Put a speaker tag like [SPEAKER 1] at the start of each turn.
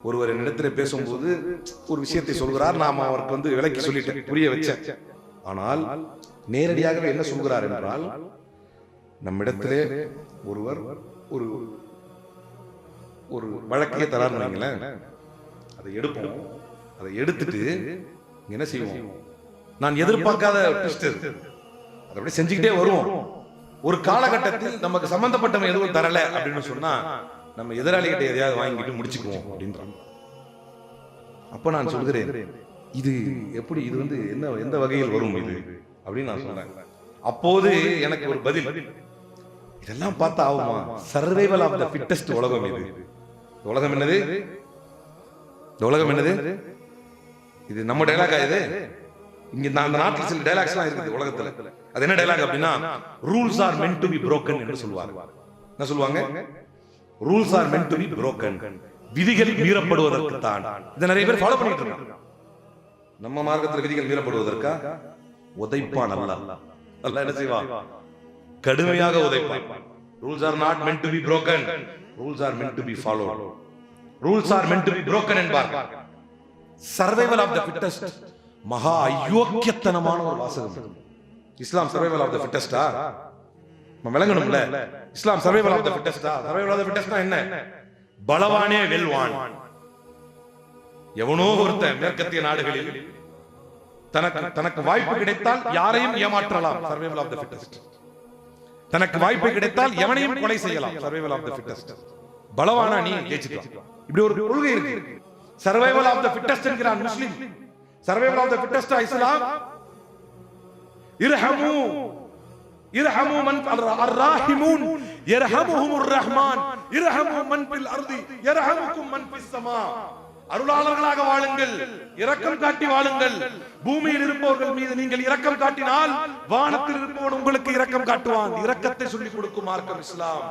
[SPEAKER 1] ஒருவர் என்னிடத்தில் பேசும்போது ஒரு விஷயத்தை சொல்கிறார், நாம் அவருக்கு விளக்கி சொல்லிட்டேன், புரிய வச்சேன். ஆனால் நேரடியாகவே என்ன சொல்கிறார் என்றால், நம்மிடத்திலே ஒருவர் ஒரு ஒரு வழக்கையே தராருன்னு வைங்களேன், அதை எடுப்போம். அதை எடுத்துட்டு என்ன செய்வோம், நான் எதிர்பார்க்காத அதை அப்படியே செஞ்சுக்கிட்டே வருவோம். ஒரு காலகட்டத்தில் நமக்கு சம்பந்தப்பட்டவன் எதுவும் தரல அப்படின்னு சொன்னா நம்ம எதிராளிகிட்ட எதையாவது வாங்கிட்டு முடிச்சுக்குவோம் அப்படின்றான். அப்ப நான் சொல்கிறேன், இது எப்படி, இது என்ன, எந்த வகையில் வரும் இது அப்படின்னு நான் சொன்னேன். அப்போது எனக்கு ஒரு பதில், இதெல்லாம் பார்த்தா ஆகுமா, சர்வைவல் ஆஃப் த ஃபிட்டஸ்ட் உலகம் இது. உலகம் என்னது, உலகம் என்னது, இது நம்ம டைலாகா? இது இங்க அந்த நாட்டில் சில டைலாக்ஸ் எல்லாம் இருக்குது உலகத்துல. அது என்ன டைலாக் அப்படின்னா, rules are meant to be broken என்று சொல்வாங்க. என்ன சொல்லுவாங்க? Rules are meant to be broken. விதிகள் மீறப்படுவதற்கு தான். இதை நிறைய பேர் ஃபாலோ பண்ணிட்டு இருக்காங்க. நம்ம மார்க்கத்தில் விதிகள் மீறப்படுவதற்கா? உதைப்பான் அல்லாஹ். அல்லாஹ் என்ன செய்வான்? கடுமையாக உதைப்பான். Rules are not meant to be broken. Rules are meant to be followed. Rules are meant to be broken என்பார்கள். சர்வைவல் ஆஃப் தி ஃபிட்டஸ்ட் மகா அயோக்கியத்தனமான ஒரு வாசகம். இஸ்லாம் சர்வைவல் ஆஃப் தி ஃபிட்டஸ்டா? நம்ம விளங்கணும்ல, இஸ்லாம் சர்வைவல் ஆஃப் தி ஃபிட்டஸ்டா? Survival of the ஃபிட்டஸ்ட்னா என்ன? பலவானே வெல்வான். எவனோ ஒருத்தன் மேற்கத்திய நாடுகளில் தனக்கு வாய்ப்பு கிடைத்தால் யாரையும் ஏமாற்றலாம், சர்வைவல் ஆஃப் தி ஃபிட்டஸ்ட். தனக்கு வாய்ப்பு கிடைத்தால் எவனையும் கொலை செய்யலாம், சர்வைவல் ஆஃப் தி ஃபிட்டஸ்ட். பலவானா நீ ஜெயிச்சுக்கலாம். இப்படி ஒரு கொள்கை இருக்கு. சர்வைவல் ஆஃப் தி ஃபிட்டஸ்ட் என்கிறான் முஸ்லிம். சர்வைவல் ஆஃப் தி ஃபிட்டஸ்ட் இஸ்லாம். இர்ஹமு இர்ஹமு மன் அர்ராஹிமூன் யர்ஹமுஹுமுர் ரஹ்மான் இர்ஹமு மன் ஃபில் அர்தி யர்ஹமுக்கும் மன் ஃபிஸ் ஸமா. அருளாளர்களாக வாழுங்கள், இரக்கம் காட்டி வாழுங்கள். பூமியில் இருப்பவர்கள் மீது நீங்கள் இரக்கம் காட்டினால் வானத்தில் இருப்பவன் உங்களுக்கு இரக்கம் காட்டுவான். இரக்கத்தை சொல்லிக் கொடுக்கும் மார்க்கம் இஸ்லாம்.